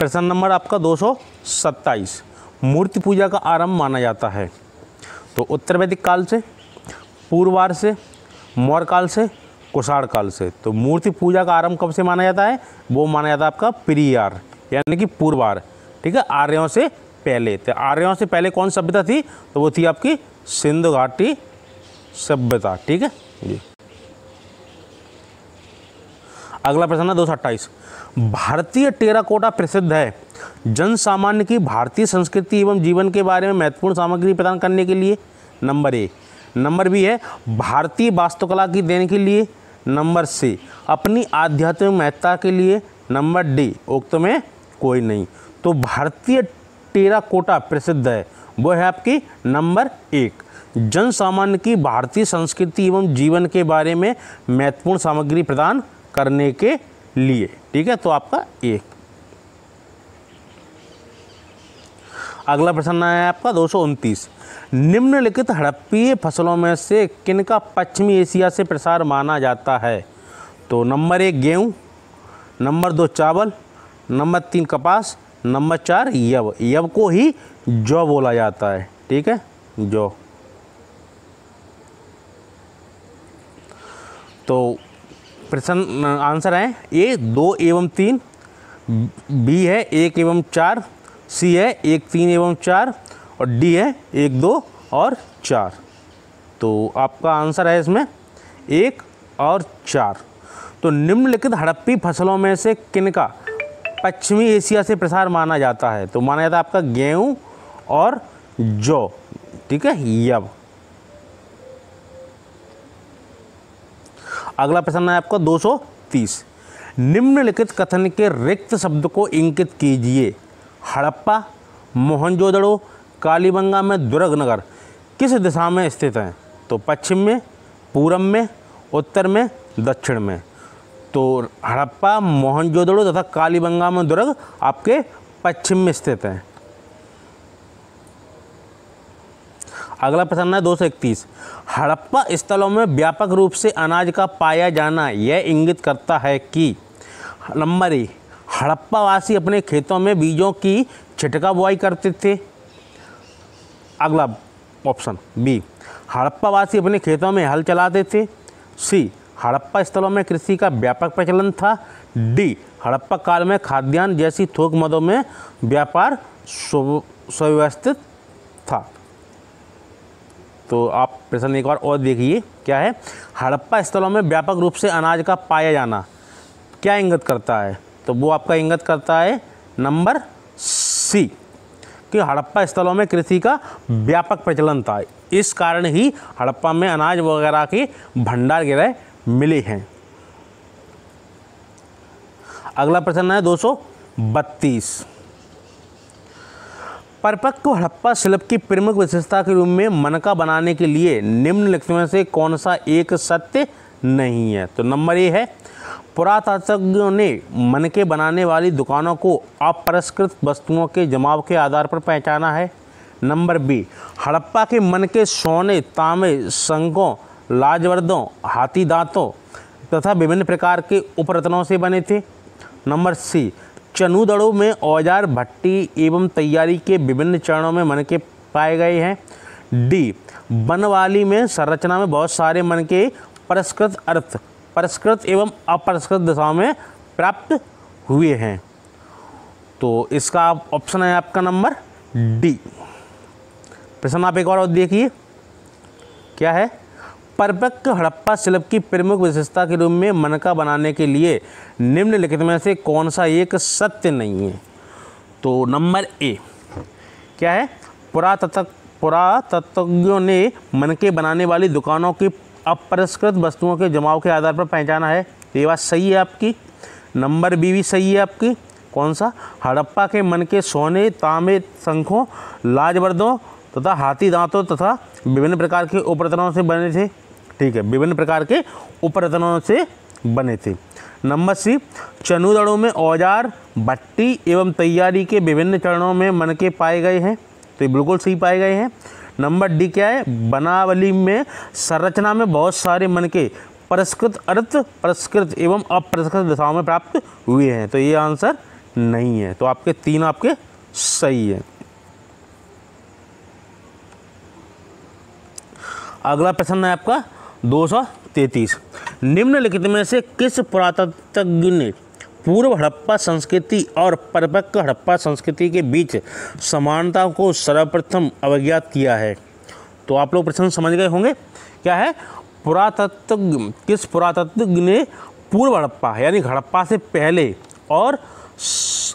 प्रश्न नंबर आपका 227, मूर्ति पूजा का आरंभ माना जाता है तो उत्तर वैदिक काल से, पूर्वार्ध से, मौर्य काल से, कुषाण काल से। तो मूर्ति पूजा का आरंभ कब से माना जाता है? वो माना जाता है आपका प्रीआर्य यानी कि पूर्वार्ध, ठीक है, आर्यों से पहले। तो आर्यों से पहले कौन सभ्यता थी? तो वो थी आपकी सिंधु घाटी सभ्यता, ठीक है जी। अगला प्रश्न है 228, भारतीय टेराकोटा प्रसिद्ध है जन सामान्य की भारतीय संस्कृति एवं जीवन के बारे में महत्वपूर्ण सामग्री प्रदान करने के लिए। Number A. नंबर बी है भारतीय वास्तुकला की देन के लिए। नंबर सी अपनी आध्यात्मिक महत्ता के लिए। नंबर डी उक्त में कोई नहीं। तो भारतीय टेराकोटा प्रसिद्ध है वो है आपकी नंबर 1, जन सामान्य की भारतीय संस्कृति एवं जीवन के बारे में महत्वपूर्ण सामग्री प्रदान करने के लिए, ठीक है, तो आपका 1। अगला प्रश्न है आपका 229, निम्नलिखित हड़प्पीय फसलों में से किनका पश्चिमी एशिया से प्रसार माना जाता है? तो नंबर 1 गेहूँ, नंबर 2 चावल, नंबर 3 कपास, नंबर 4 यव। यव को ही जौ बोला जाता है, ठीक है, जौ। तो प्रश्न आंसर है ए 2 एवं 3, बी है 1 एवं 4, सी है 1, 3 एवं 4 और डी है 1, 2 और 4। तो आपका आंसर है इसमें 1 और 4। तो निम्नलिखित हड़प्पी फसलों में से किनका पश्चिमी एशिया से प्रसार माना जाता है? तो माना जाता है आपका गेहूँ और जौ, ठीक है, यव। अगला प्रश्न है आपका 230, निम्नलिखित कथन के रिक्त शब्द को इंगित कीजिए। हड़प्पा, मोहनजोदड़ो, कालीबंगा में दुर्गनगर किस दिशा में स्थित हैं? तो पश्चिम में, पूरब में, उत्तर में, दक्षिण में। तो हड़प्पा, मोहनजोदड़ो तथा कालीबंगा में दुर्ग आपके पश्चिम में स्थित हैं। अगला प्रश्न है 231, हड़प्पा स्थलों में व्यापक रूप से अनाज का पाया जाना यह इंगित करता है कि। नंबर ए, हड़प्पा वासी अपने खेतों में बीजों की छिटका बुआई करते थे। अगला ऑप्शन बी, हड़प्पा वासी अपने खेतों में हल चलाते थे। सी, हड़प्पा स्थलों में कृषि का व्यापक प्रचलन था। डी, हड़प्पा काल में खाद्यान्न जैसी थोक मदों में व्यापार सुव्यवस्थित था। तो आप प्रश्न एक बार और देखिए, क्या है? हड़प्पा स्थलों में व्यापक रूप से अनाज का पाया जाना क्या इंगित करता है? तो वो आपका इंगित करता है नंबर सी, कि हड़प्पा स्थलों में कृषि का व्यापक प्रचलन था, इस कारण ही हड़प्पा में अनाज वगैरह के भंडार गृह मिले हैं। अगला प्रश्न है 232, परिपक्व हड़प्पा शिल्प की प्रमुख विशेषता के रूप में मनका बनाने के लिए निम्नलिखित में से कौन सा एक सत्य नहीं है? तो नंबर ए है पुरातत्वज्ञों ने मनके बनाने वाली दुकानों को अपरिष्कृत वस्तुओं के जमाव के आधार पर पहचाना है। नंबर बी, हड़प्पा के मनके सोने, तांबे, शंखों, लाजवर्दों, हाथी दांतों तथा विभिन्न प्रकार के उपरत्नों से बने थे। नंबर सी, चनूदड़ों में औजार, भट्टी एवं तैयारी के विभिन्न चरणों में मनके पाए गए हैं। डी, बनवाली में संरचना में बहुत सारे मनके परिष्कृत एवं अपरिष्कृत दिशाओं में प्राप्त हुए हैं। तो इसका ऑप्शन है आपका नंबर डी। प्रश्न आप एक और देखिए, क्या है? परिपक्व हड़प्पा शिल्प की प्रमुख विशेषता के रूप में मनका बनाने के लिए निम्नलिखित में से कौन सा एक सत्य नहीं है? तो नंबर ए, क्या है? पुरातत्वज्ञों ने मनके बनाने वाली दुकानों की अपरिष्कृत वस्तुओं के जमाव के आधार पर पहचाना है। ये बात सही है आपकी। नंबर बी भी सही है आपकी। कौन सा? हड़प्पा के मनके सोने, तांबे, शंखों, लाजवर्दों तथा हाथी दांतों तथा विभिन्न प्रकार के उपरत्नों से बने थे। ठीक है, विभिन्न प्रकार के उपरत्नों से बने थे। नंबर सी, चनूदड़ों में औजार, भट्टी एवं तैयारी के विभिन्न चरणों में मनके पाए गए हैं। तो ये बिल्कुल सही पाए गए हैं। नंबर डी क्या है? बनावली में संरचना में बहुत सारे मनके परिष्कृत एवं अपरिष्कृत दिशाओं में प्राप्त हुए हैं। तो ये आंसर नहीं है। तो आपके 3 आपके सही है। अगला प्रश्न है आपका 233। निम्नलिखित में से किस पुरातत्वज्ञ ने पूर्व हड़प्पा संस्कृति और परिपक्व हड़प्पा संस्कृति के बीच समानता को सर्वप्रथम अवज्ञात किया है? तो आप लोग प्रश्न समझ गए होंगे। क्या है? किस पुरातत्वज्ञ ने पूर्व हड़प्पा यानी हड़प्पा से पहले और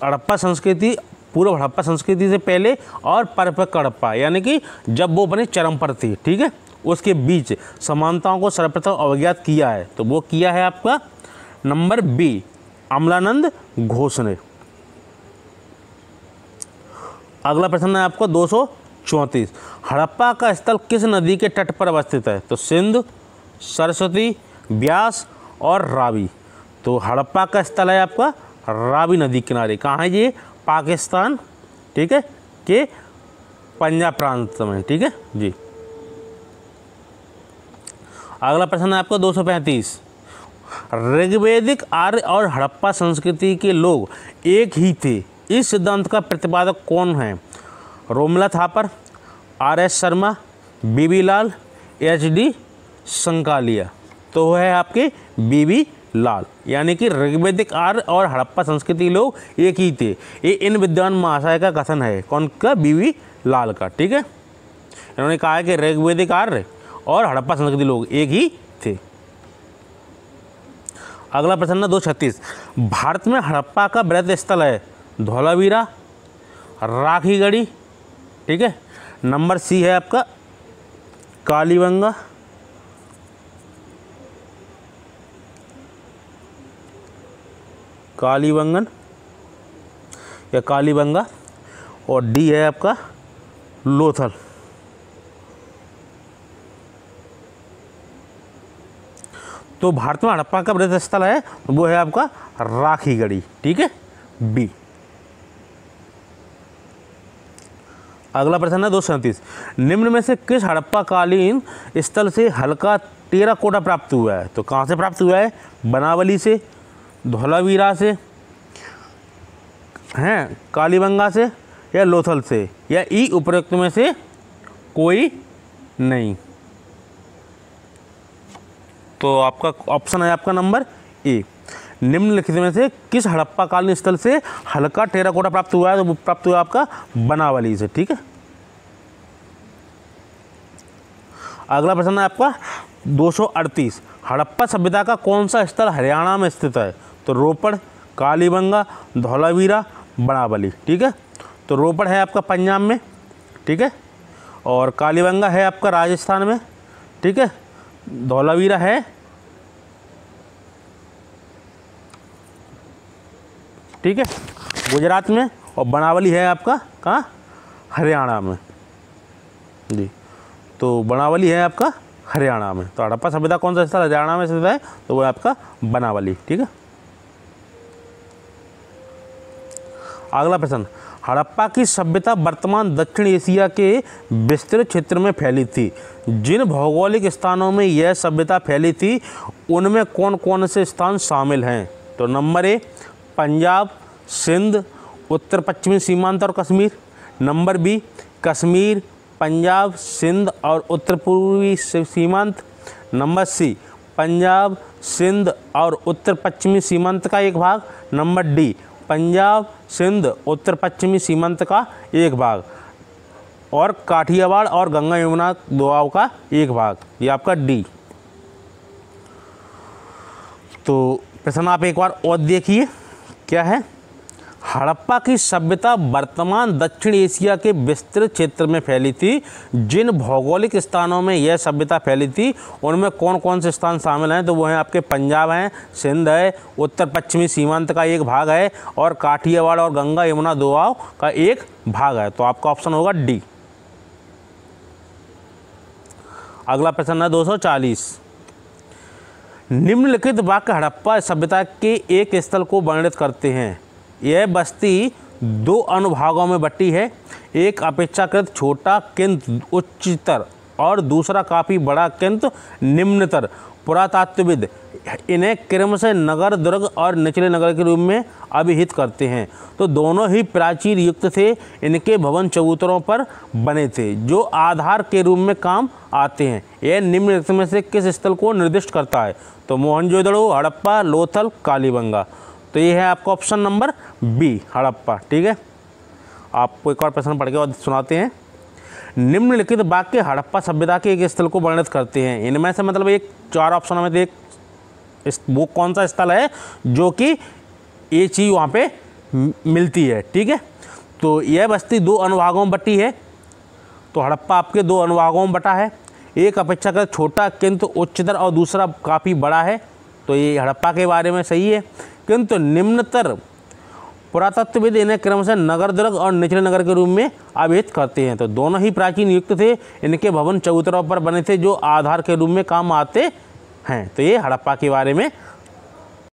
हड़प्पा संस्कृति, पूर्व हड़प्पा संस्कृति से पहले और परिपक्व हड़प्पा यानी कि जब वो बने चरम पर थी, ठीक है, उसके बीच समानताओं को सर्वप्रथम अवज्ञात किया है? तो वो किया है आपका नंबर बी, अमलानंद घोष ने। अगला प्रश्न है आपको 234। हड़प्पा का स्थल किस नदी के तट पर अवस्थित है? तो सिंधु, सरस्वती, ब्यास और रावी। तो हड़प्पा का स्थल है आपका रावी नदी किनारे। कहाँ है ये? पाकिस्तान, ठीक है, के पंजाब प्रांत में, ठीक है जी। अगला प्रश्न है आपका 235। ऋग्वैदिक, आर्य और हड़प्पा संस्कृति के लोग एक ही थे, इस सिद्धांत का प्रतिपादक कौन है? रोमिला थापर, आर.एस. शर्मा, बी.बी. लाल, एच.डी. संकालिया। तो वह है आपके बी.बी. लाल, यानी कि ऋग्वैदिक, आर्य और हड़प्पा संस्कृति लोग एक ही थे। ये इन विद्वान महाशय का कथन है। कौन का? बी.बी. लाल का, ठीक है। इन्होंने कहा है कि ऋग्वैदिक, आर्य और हड़प्पा संस्कृति लोग एक ही थे। अगला प्रश्न है 236। भारत में हड़प्पा का वृहद स्थल है धौलावीरा, राखीगढ़ी, ठीक है। नंबर सी है आपका कालीबंगा, कालीबंगन या कालीबंगा, और डी है आपका लोथल। तो भारत में हड़प्पा का वृहद स्थल है वो है आपका राखीगढ़ी, ठीक है, बी। अगला प्रश्न है 237। निम्न में से किस हड़प्पा कालीन स्थल से हल्का टेराकोटा प्राप्त हुआ है? तो कहाँ से प्राप्त हुआ है? बनावली से, धौलावीरा से, हैं कालीबंगा से या लोथल से, या ई उपरोक्त में से कोई नहीं। तो आपका ऑप्शन है आपका नंबर ए। निम्नलिखित में से किस हड़प्पा कालीन स्थल से हल्का टेराकोटा प्राप्त हुआ है? तो वो प्राप्त हुआ आपका बनावली से, ठीक है। अगला प्रश्न है आपका 238। हड़प्पा सभ्यता का कौन सा स्थल हरियाणा में स्थित है? तो रोपड़, कालीबंगा, धौलावीरा, बनावली, ठीक है। तो रोपड़ है आपका पंजाब में, ठीक है, और कालीबंगा है आपका राजस्थान में, ठीक है। धौलावीरा है ठीक है गुजरात में, और बनावली है आपका कहाँ? हरियाणा में जी। तो बनावली है आपका हरियाणा में। तो हड़प्पा सभ्यता कौन सा स्थल हरियाणा में स्थित है? तो वो है आपका बनावली, ठीक है। अगला प्रश्न, हड़प्पा की सभ्यता वर्तमान दक्षिण एशिया के विस्तृत क्षेत्र में फैली थी। जिन भौगोलिक स्थानों में यह सभ्यता फैली थी उनमें कौन कौन से स्थान शामिल हैं? तो नंबर ए पंजाब, सिंध, उत्तर पश्चिमी सीमांत और कश्मीर। नंबर बी कश्मीर, पंजाब, सिंध और उत्तर पूर्वी सीमांत। नंबर सी पंजाब, सिंध और उत्तर पश्चिमी सीमांत का एक भाग। नंबर डी पंजाब, सिंध, उत्तर पश्चिमी सीमांत का एक भाग, और काठियावाड़ और गंगा यमुना दोआब का एक भाग। ये आपका डी। तो प्रश्न आप एक बार और देखिए, क्या है? हड़प्पा की सभ्यता वर्तमान दक्षिण एशिया के विस्तृत क्षेत्र में फैली थी। जिन भौगोलिक स्थानों में यह सभ्यता फैली थी उनमें कौन कौन से स्थान शामिल हैं? तो वो हैं आपके पंजाब हैं, सिंध है, उत्तर पश्चिमी सीमांत का एक भाग है, और काठियावाड़ और गंगा यमुना दोआब का एक भाग है। तो आपका ऑप्शन होगा डी। अगला प्रश्न है 240। निम्नलिखित वाक्य हड़प्पा सभ्यता के एक स्थल को वर्णित करते हैं। यह बस्ती दो अनुभागों में बटी है, एक अपेक्षाकृत छोटा किंतु उच्चतर और दूसरा काफ़ी बड़ा किंतु निम्नतर। पुरातत्वविद इन्हें क्रमशः नगर, दुर्ग और निचले नगर के रूप में अभिहित करते हैं। तो दोनों ही प्राचीर युक्त थे। इनके भवन चबूतरों पर बने थे जो आधार के रूप में काम आते हैं। यह निम्नलिखित में से किस स्थल को निर्दिष्ट करता है? तो मोहनजोदड़ो, हड़प्पा, लोथल, कालीबंगा। तो ये है आपका ऑप्शन नंबर बी, हड़प्पा। ठीक है, आपको एक और प्रश्न पढ़ के और सुनाते हैं। निम्नलिखित वाक्य हड़प्पा सभ्यता के एक स्थल को वर्णित करते हैं। इनमें से मतलब एक 4 ऑप्शनों में से एक वो कौन सा स्थल है जो कि ये चीज़ वहाँ पे मिलती है? ठीक है, तो यह बस्ती 2 अनुभागों में बटी है। तो हड़प्पा आपके 2 अनुभागों में बटा है। एक अपेक्षाकृत छोटा किंतु उच्चतर और दूसरा काफ़ी बड़ा है। तो ये हड़प्पा के बारे में सही है। किंतु निम्नतर पुरातत्वविद इन्हें क्रमशः नगर, दुर्ग और निचले नगर के रूप में अभिहित करते हैं। तो दोनों ही प्राचीन युक्त थे। इनके भवन चबूतरों पर बने थे जो आधार के रूप में काम आते हैं। तो ये हड़प्पा के बारे में